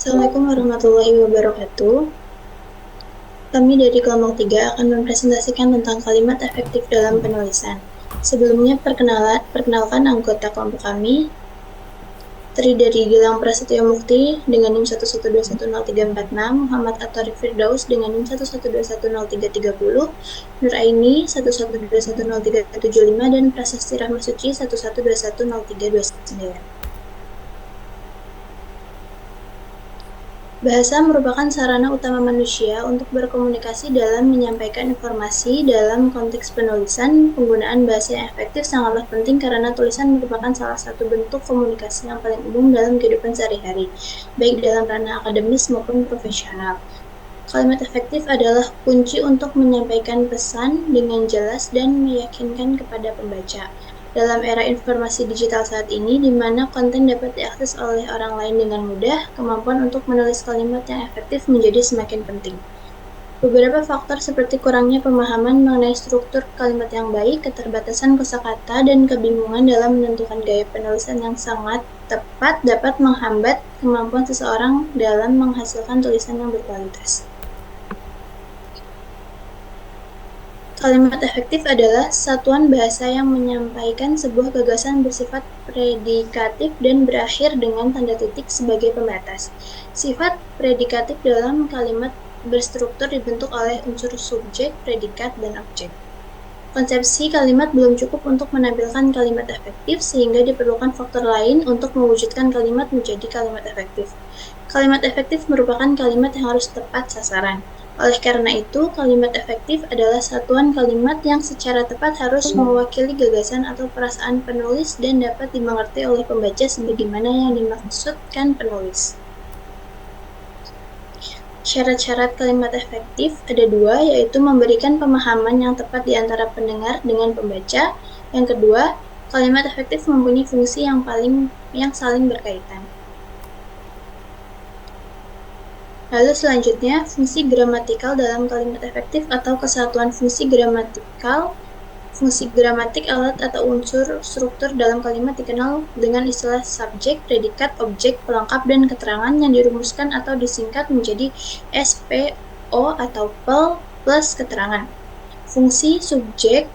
Assalamualaikum warahmatullahi wabarakatuh. Kami dari kelompok 3 akan mempresentasikan tentang kalimat efektif dalam penulisan. Sebelumnya, perkenalkan anggota kelompok kami, terdiri dari Gilang Prasetyo Mukti dengan NIM 112103446, Muhammad Atariq Firdaus dengan NIM 112103330, Nur Aini 112103375, dan Prasasti Rahmasuci 112103329. Bahasa merupakan sarana utama manusia untuk berkomunikasi dalam menyampaikan informasi. Dalam konteks penulisan, penggunaan bahasa yang efektif sangatlah penting karena tulisan merupakan salah satu bentuk komunikasi yang paling umum dalam kehidupan sehari-hari, baik dalam ranah akademis maupun profesional. Kalimat efektif adalah kunci untuk menyampaikan pesan dengan jelas dan meyakinkan kepada pembaca. Dalam era informasi digital saat ini, di mana konten dapat diakses oleh orang lain dengan mudah, kemampuan untuk menulis kalimat yang efektif menjadi semakin penting. Beberapa faktor seperti kurangnya pemahaman mengenai struktur kalimat yang baik, keterbatasan kosakata, dan kebingungan dalam menentukan gaya penulisan yang sangat tepat dapat menghambat kemampuan seseorang dalam menghasilkan tulisan yang berkualitas. Kalimat efektif adalah satuan bahasa yang menyampaikan sebuah gagasan bersifat predikatif dan berakhir dengan tanda titik sebagai pembatas. Sifat predikatif dalam kalimat berstruktur dibentuk oleh unsur subjek, predikat, dan objek. Konsepsi kalimat belum cukup untuk menampilkan kalimat efektif, sehingga diperlukan faktor lain untuk mewujudkan kalimat menjadi kalimat efektif. Kalimat efektif merupakan kalimat yang harus tepat sasaran. Oleh karena itu, kalimat efektif adalah satuan kalimat yang secara tepat harus mewakili gagasan atau perasaan penulis dan dapat dimengerti oleh pembaca sebagaimana yang dimaksudkan penulis. Syarat-syarat kalimat efektif ada dua, yaitu memberikan pemahaman yang tepat di antara pendengar dengan pembaca. Yang kedua, kalimat efektif mempunyai fungsi yang saling berkaitan. Lalu selanjutnya, fungsi gramatikal dalam kalimat efektif atau kesatuan fungsi gramatikal. Fungsi gramatik alat atau unsur struktur dalam kalimat dikenal dengan istilah subjek, predikat, objek, pelengkap, dan keterangan yang dirumuskan atau disingkat menjadi SPO atau PEL plus keterangan. Fungsi subjek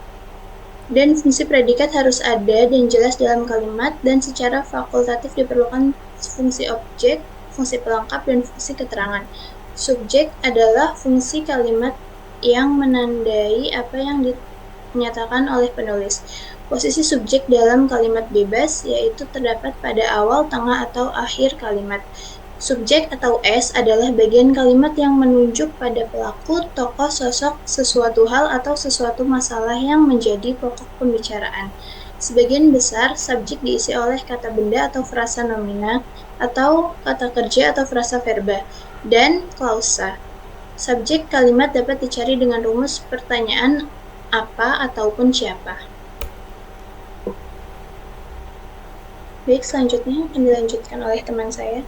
dan fungsi predikat harus ada dan jelas dalam kalimat, dan secara fakultatif diperlukan fungsi objek, fungsi pelengkap, dan fungsi keterangan. Subjek adalah fungsi kalimat yang menandai apa yang dinyatakan oleh penulis. Posisi subjek dalam kalimat bebas yaitu terdapat pada awal, tengah, atau akhir kalimat. Subjek atau S adalah bagian kalimat yang menunjuk pada pelaku, tokoh, sosok, sesuatu hal, atau sesuatu masalah yang menjadi pokok pembicaraan. Sebagian besar subjek diisi oleh kata benda atau frasa nomina, atau kata kerja atau frasa verba, dan klausa. Subjek kalimat dapat dicari dengan rumus pertanyaan apa ataupun siapa. Baik, selanjutnya akan dilanjutkan oleh teman saya.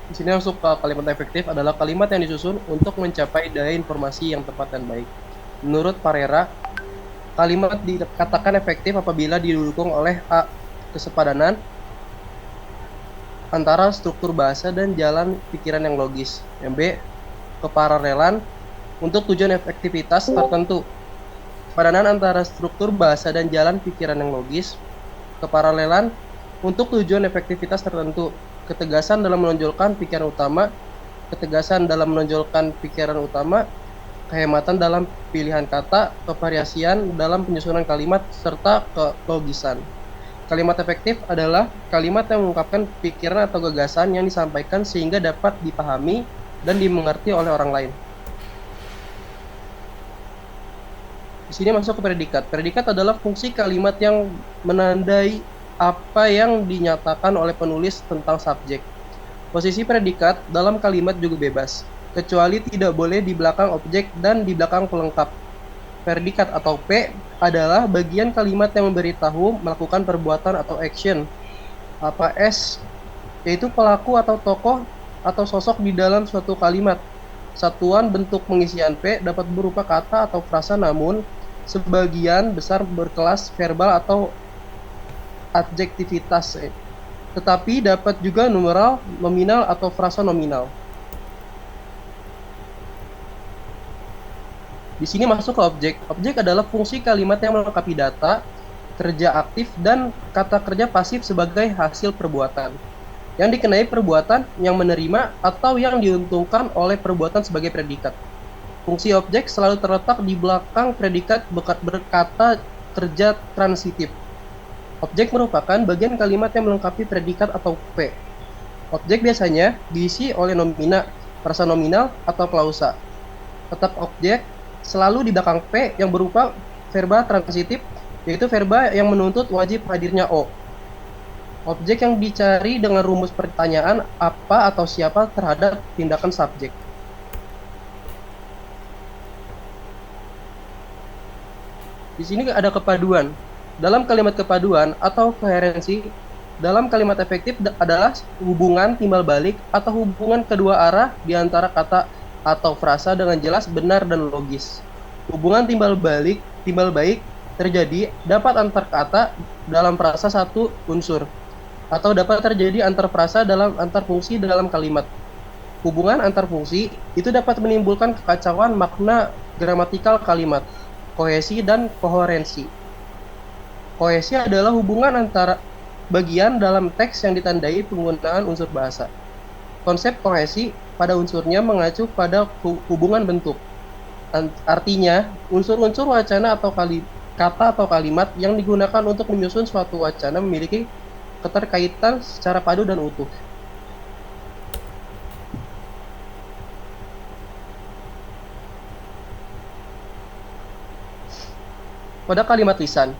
Di sini masuk ke kalimat efektif adalah kalimat yang disusun untuk mencapai daya informasi yang tepat dan baik. Menurut Parera, kalimat dikatakan efektif apabila didukung oleh A. Kesepadanan antara struktur bahasa dan jalan pikiran yang logis. Yang B. Keparalelan untuk tujuan efektivitas tertentu. Padanan antara struktur bahasa dan jalan pikiran yang logis. Keparalelan untuk tujuan efektivitas tertentu. Ketegasan dalam menonjolkan pikiran utama, ketegasan dalam menonjolkan pikiran utama, kehematan dalam pilihan kata, kevariasian dalam penyusunan kalimat, serta kelogisan. Kalimat efektif adalah kalimat yang mengungkapkan pikiran atau gagasan yang disampaikan sehingga dapat dipahami dan dimengerti oleh orang lain. Di sini masuk ke predikat. Predikat adalah fungsi kalimat yang menandai apa yang dinyatakan oleh penulis tentang subjek. Posisi predikat dalam kalimat juga bebas, kecuali tidak boleh di belakang objek dan di belakang pelengkap. Predikat atau P adalah bagian kalimat yang memberitahu melakukan perbuatan atau action. Apa S, yaitu pelaku atau tokoh atau sosok di dalam suatu kalimat. Satuan bentuk pengisian P dapat berupa kata atau frasa, namun sebagian besar berkelas verbal atau adjektivitas. tetapi dapat juga numeral, nominal, atau frasa nominal. Di sini masuk ke objek. Objek adalah fungsi kalimat yang melengkapi data, kerja aktif, dan kata kerja pasif sebagai hasil perbuatan. Yang dikenai perbuatan yang menerima atau yang diuntungkan oleh perbuatan sebagai predikat. Fungsi objek selalu terletak di belakang predikat berkata kerja transitif. Objek merupakan bagian kalimat yang melengkapi predikat atau P. Objek biasanya diisi oleh nomina, frasa nominal, atau klausa. Tetap objek selalu di belakang P yang berupa verba transitif, yaitu verba yang menuntut wajib hadirnya O. Objek yang dicari dengan rumus pertanyaan apa atau siapa terhadap tindakan subjek. Di sini ada kepaduan. Dalam kalimat kepaduan atau koherensi, dalam kalimat efektif adalah hubungan timbal balik atau hubungan kedua arah di antara kata atau frasa dengan jelas, benar, dan logis. Hubungan timbal baik terjadi dapat antar kata dalam frasa satu unsur, atau dapat terjadi antar frasa dalam antar fungsi dalam kalimat. Hubungan antar fungsi itu dapat menimbulkan kekacauan makna gramatikal kalimat, kohesi, dan koherensi. Kohesi adalah hubungan antara bagian dalam teks yang ditandai penggunaan unsur bahasa. Konsep kohesi pada unsurnya mengacu pada hubungan bentuk. Artinya, unsur-unsur wacana atau kata atau kalimat yang digunakan untuk menyusun suatu wacana memiliki keterkaitan secara padu dan utuh. Pada kalimat lisan,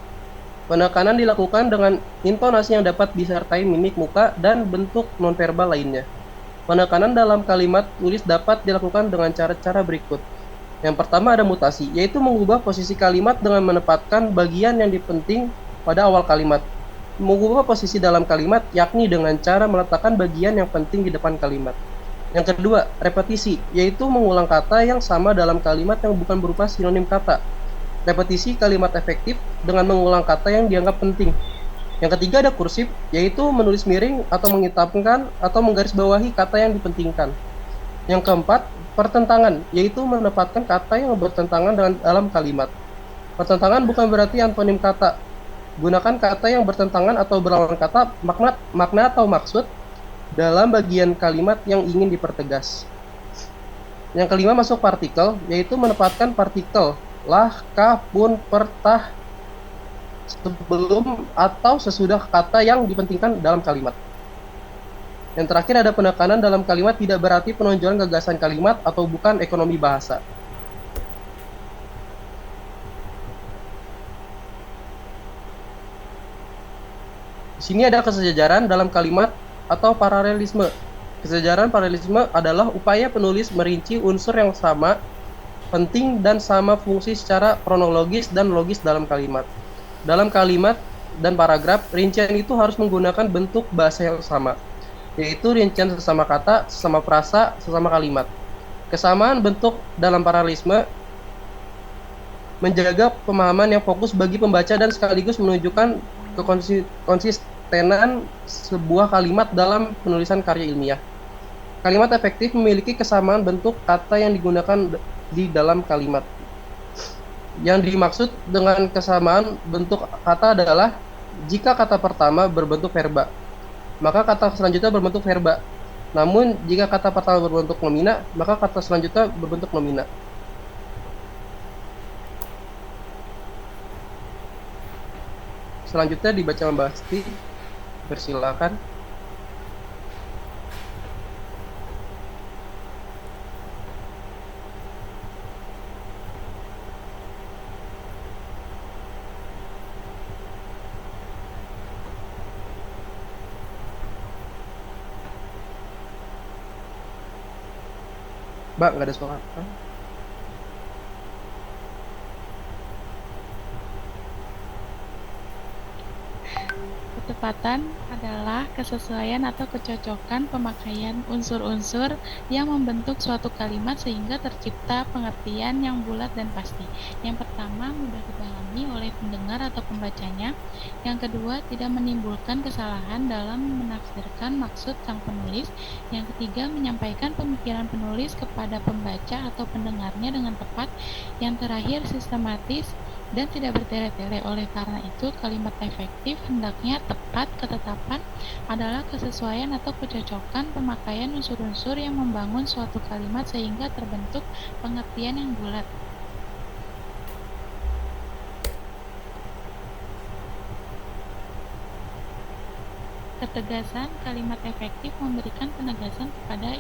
penekanan dilakukan dengan intonasi yang dapat disertai mimik muka dan bentuk nonverbal lainnya. Penekanan dalam kalimat tulis dapat dilakukan dengan cara-cara berikut. Yang pertama ada mutasi, yaitu mengubah posisi kalimat dengan menempatkan bagian yang penting pada awal kalimat. Mengubah posisi dalam kalimat yakni dengan cara meletakkan bagian yang penting di depan kalimat. Yang kedua, repetisi, yaitu mengulang kata yang sama dalam kalimat yang bukan berupa sinonim kata. Repetisi kalimat efektif dengan mengulang kata yang dianggap penting. Yang ketiga ada kursif, yaitu menulis miring atau menghitamkan atau menggarisbawahi kata yang dipentingkan. Yang keempat, pertentangan, yaitu menempatkan kata yang bertentangan dalam kalimat. Pertentangan bukan berarti antonim kata. Gunakan kata yang bertentangan atau berlawan kata, makna atau maksud dalam bagian kalimat yang ingin dipertegas. Yang kelima masuk partikel, yaitu menempatkan partikel lah, kah, pun, pertah sebelum atau sesudah kata yang dipentingkan dalam kalimat. Yang terakhir ada penekanan dalam kalimat tidak berarti penonjolan gagasan kalimat atau bukan ekonomi bahasa. Di sini ada kesejajaran dalam kalimat atau paralelisme. Kesejajaran paralelisme adalah upaya penulis merinci unsur yang sama, penting, dan sama fungsi secara kronologis dan logis dalam kalimat. Dalam kalimat dan paragraf, rincian itu harus menggunakan bentuk bahasa yang sama, yaitu rincian sesama kata, sesama frasa, sesama kalimat. Kesamaan bentuk dalam paralelisme menjaga pemahaman yang fokus bagi pembaca dan sekaligus menunjukkan konsistenan sebuah kalimat dalam penulisan karya ilmiah. Kalimat efektif memiliki kesamaan bentuk kata yang digunakan di dalam kalimat. Yang dimaksud dengan kesamaan bentuk kata adalah jika kata pertama berbentuk verba, maka kata selanjutnya berbentuk verba. Namun jika kata pertama berbentuk nomina, maka kata selanjutnya berbentuk nomina. Selanjutnya dibaca Mbak Asti, persilakan. Mbak, nggak ada suara. Ketepatan adalah kesesuaian atau kecocokan pemakaian unsur-unsur yang membentuk suatu kalimat sehingga tercipta pengertian yang bulat dan pasti. Yang pertama, mudah dipahami oleh pendengar atau pembacanya. Yang kedua, tidak menimbulkan kesalahan dalam menafsirkan maksud sang penulis. Yang ketiga, menyampaikan pemikiran penulis kepada pembaca atau pendengarnya dengan tepat. Yang terakhir, sistematis dan tidak bertele-tele. Oleh karena itu, kalimat efektif hendaknya tepat. Ketetapan adalah kesesuaian atau kecocokan pemakaian unsur-unsur yang membangun suatu kalimat sehingga terbentuk pengertian yang bulat. Ketegasan kalimat efektif memberikan penegasan kepada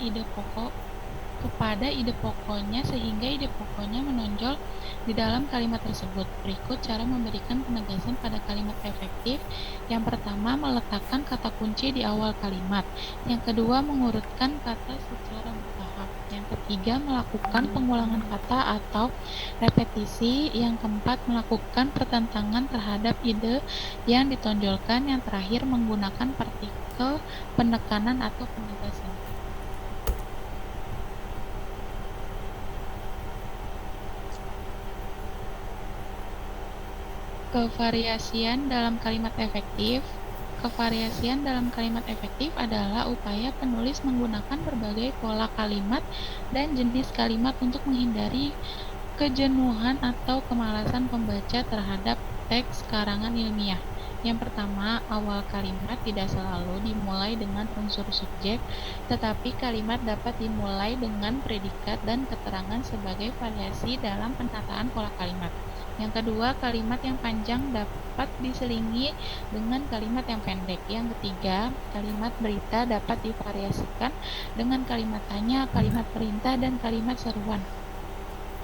ide pokoknya sehingga ide pokoknya menonjol di dalam kalimat tersebut. Berikut cara memberikan penegasan pada kalimat efektif. Yang pertama, meletakkan kata kunci di awal kalimat. Yang kedua, mengurutkan kata secara bertahap. Yang ketiga, melakukan pengulangan kata atau repetisi. Yang keempat, melakukan pertentangan terhadap ide yang ditonjolkan. Yang terakhir, menggunakan partikel penekanan atau penegasan. Kevariasian dalam kalimat efektif. Kevariasian dalam kalimat efektif adalah upaya penulis menggunakan berbagai pola kalimat dan jenis kalimat untuk menghindari kejenuhan atau kemalasan pembaca terhadap teks karangan ilmiah. Yang pertama, awal kalimat tidak selalu dimulai dengan unsur subjek, tetapi kalimat dapat dimulai dengan predikat dan keterangan sebagai variasi dalam penataan pola kalimat. Yang kedua, kalimat yang panjang dapat diselingi dengan kalimat yang pendek. Yang ketiga, kalimat berita dapat divariasikan dengan kalimat tanya, kalimat perintah, dan kalimat seruan.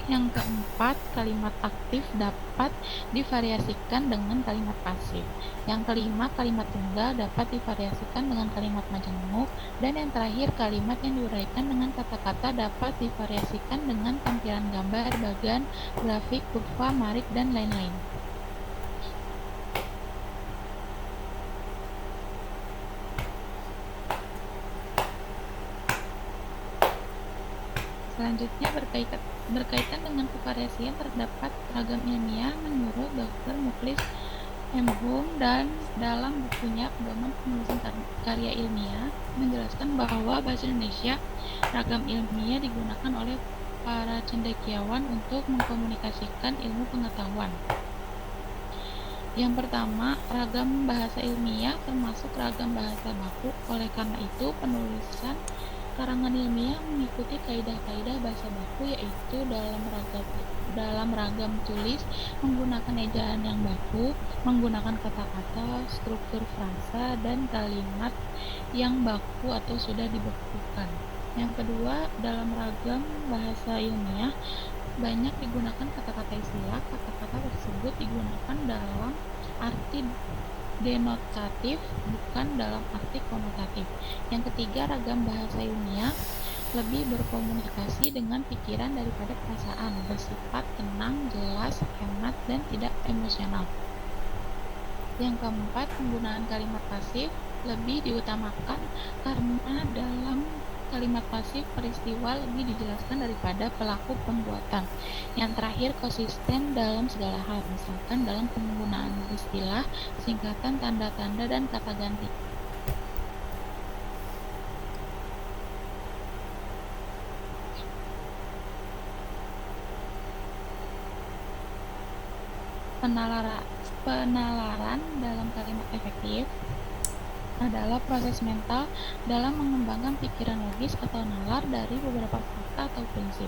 Yang keempat, kalimat aktif dapat divariasikan dengan kalimat pasif. Yang kelima, kalimat tunggal dapat divariasikan dengan kalimat majemuk. Dan yang terakhir, kalimat yang diuraikan dengan kata-kata dapat divariasikan dengan tampilan gambar, bagan, grafik, kurva, marik, dan lain-lain. Selanjutnya, berkaitan dengan kevariasian terdapat ragam ilmiah menurut Dr. Muklis M. Hum dan dalam bukunya Pedoman Penulisan Karya Ilmiah menjelaskan bahwa bahasa Indonesia ragam ilmiah digunakan oleh para cendekiawan untuk mengkomunikasikan ilmu pengetahuan. Yang pertama, ragam bahasa ilmiah termasuk ragam bahasa baku. Oleh karena itu, penulisan karangan ilmiah mengikuti kaidah-kaidah bahasa baku, yaitu dalam ragam tulis menggunakan ejaan yang baku, menggunakan kata-kata, struktur frasa, dan kalimat yang baku atau sudah dibekukan. Yang kedua, dalam ragam bahasa ilmiah banyak digunakan kata-kata istilah. Kata-kata tersebut digunakan dalam arti denotatif, bukan dalam arti konotatif. Yang ketiga, ragam bahasa ilmiah lebih berkomunikasi dengan pikiran daripada perasaan, bersifat tenang, jelas, hemat, dan tidak emosional. Yang keempat, penggunaan kalimat pasif lebih diutamakan karena dalam kalimat pasif peristiwa lebih dijelaskan daripada pelaku pembuatan. Yang terakhir, konsisten dalam segala hal, misalkan dalam penggunaan istilah, singkatan, tanda-tanda, dan kata ganti. Penalaran dalam kalimat efektif adalah proses mental dalam mengembangkan pikiran logis atau nalar dari beberapa fakta atau prinsip.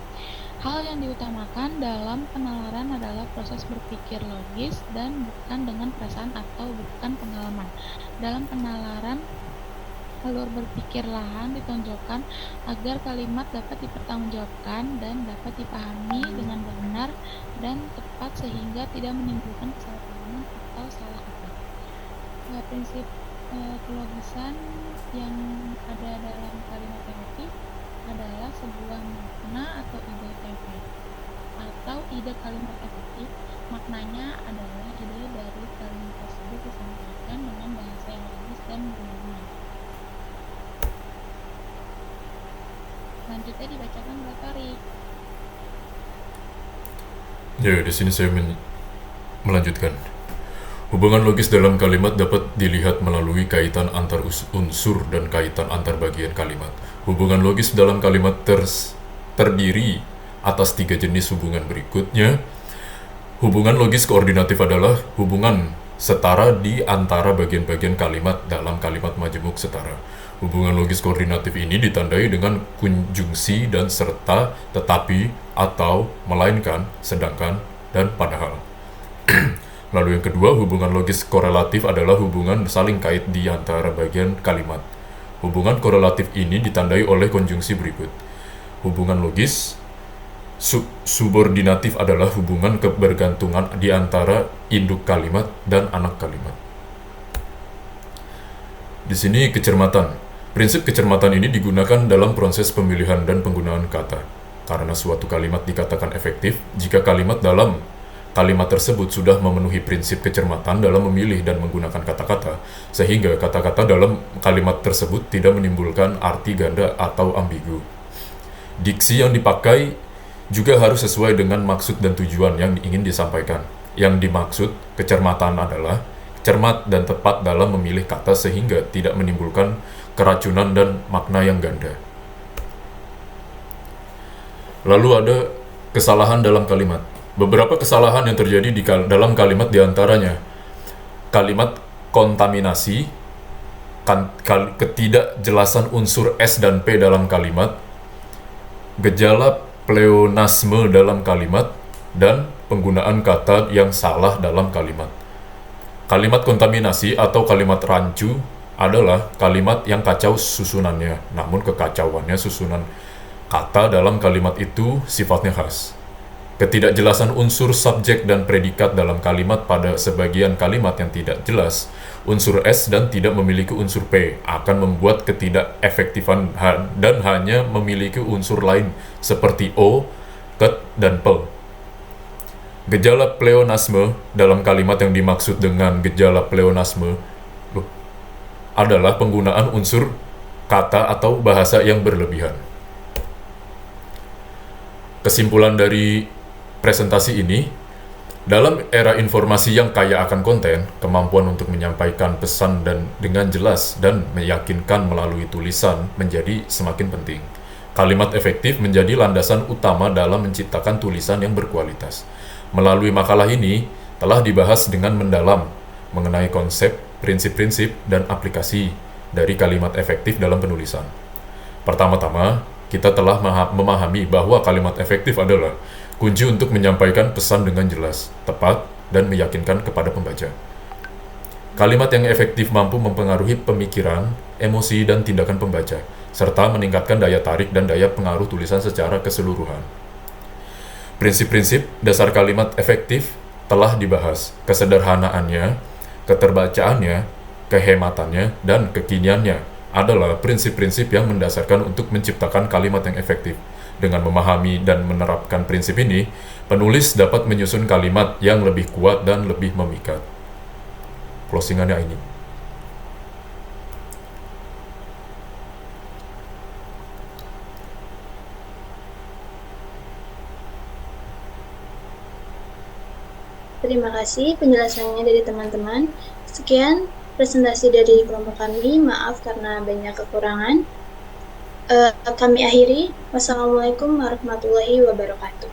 Hal yang diutamakan dalam penalaran adalah proses berpikir logis dan bukan dengan perasaan atau bukan pengalaman. Dalam penalaran, alur berpikir lahan ditonjolkan agar kalimat dapat dipertanggungjawabkan dan dapat dipahami dengan benar dan tepat sehingga tidak menimbulkan kesalahpahaman atau salah kaprah. Prinsip kelogisan yang ada dalam kalimat efektif adalah sebuah makna atau ide efektif. atau ide kalimat efektif. Maknanya adalah ide dari kalimat tersebut disampaikan dengan bahasa yang logis dan benar. Selanjutnya dibacakan oleh Tori. Ya, di sini saya melanjutkan. Hubungan logis dalam kalimat dapat dilihat melalui kaitan antar unsur dan kaitan antar bagian kalimat. Hubungan logis dalam kalimat terdiri atas 3 jenis hubungan berikutnya. Hubungan logis koordinatif adalah hubungan setara di antara bagian-bagian kalimat dalam kalimat majemuk setara. Hubungan logis koordinatif ini ditandai dengan konjungsi dan serta, tetapi, atau, melainkan, sedangkan, dan padahal. Lalu yang kedua, hubungan logis korelatif adalah hubungan saling kait di antara bagian kalimat. Hubungan korelatif ini ditandai oleh konjungsi berikut. Hubungan logis subordinatif adalah hubungan kebergantungan di antara induk kalimat dan anak kalimat. Di sini kecermatan. Prinsip kecermatan ini digunakan dalam proses pemilihan dan penggunaan kata. Karena suatu kalimat dikatakan efektif jika kalimat dalam kalimat tersebut sudah memenuhi prinsip kecermatan dalam memilih dan menggunakan kata-kata, sehingga kata-kata dalam kalimat tersebut tidak menimbulkan arti ganda atau ambigu. Diksi yang dipakai juga harus sesuai dengan maksud dan tujuan yang ingin disampaikan. Yang dimaksud kecermatan adalah cermat dan tepat dalam memilih kata sehingga tidak menimbulkan keracunan dan makna yang ganda. Lalu ada kesalahan dalam kalimat. Beberapa kesalahan yang terjadi dalam kalimat diantaranya kalimat kontaminasi, ketidakjelasan unsur S dan P dalam kalimat, gejala pleonasme dalam kalimat, dan penggunaan kata yang salah dalam kalimat. Kalimat kontaminasi atau kalimat rancu adalah kalimat yang kacau susunannya, namun kekacauannya susunan kata dalam kalimat itu sifatnya khas. Ketidakjelasan unsur subjek dan predikat dalam kalimat pada sebagian kalimat yang tidak jelas, unsur S dan tidak memiliki unsur P akan membuat ketidakefektifan dan hanya memiliki unsur lain seperti O, ket, dan P. Gejala pleonasme dalam kalimat yang dimaksud dengan gejala pleonasme adalah penggunaan unsur kata atau bahasa yang berlebihan. Kesimpulan dari presentasi ini, dalam era informasi yang kaya akan konten, kemampuan untuk menyampaikan pesan dan dengan jelas dan meyakinkan melalui tulisan menjadi semakin penting. Kalimat efektif menjadi landasan utama dalam menciptakan tulisan yang berkualitas. Melalui makalah ini, telah dibahas dengan mendalam mengenai konsep, prinsip-prinsip, dan aplikasi dari kalimat efektif dalam penulisan. Pertama-tama, kita telah memahami bahwa kalimat efektif adalah kunci untuk menyampaikan pesan dengan jelas, tepat, dan meyakinkan kepada pembaca. Kalimat yang efektif mampu mempengaruhi pemikiran, emosi, dan tindakan pembaca, serta meningkatkan daya tarik dan daya pengaruh tulisan secara keseluruhan. Prinsip-prinsip dasar kalimat efektif telah dibahas, kesederhanaannya, keterbacaannya, kehematannya, dan kekiniannya adalah prinsip-prinsip yang mendasarkan untuk menciptakan kalimat yang efektif. Dengan memahami dan menerapkan prinsip ini, penulis dapat menyusun kalimat yang lebih kuat dan lebih memikat. Closingannya ini. Terima kasih penjelasannya dari teman-teman. Sekian presentasi dari kelompok kami. Maaf karena banyak kekurangan. Kami akhiri. Wassalamualaikum warahmatullahi wabarakatuh.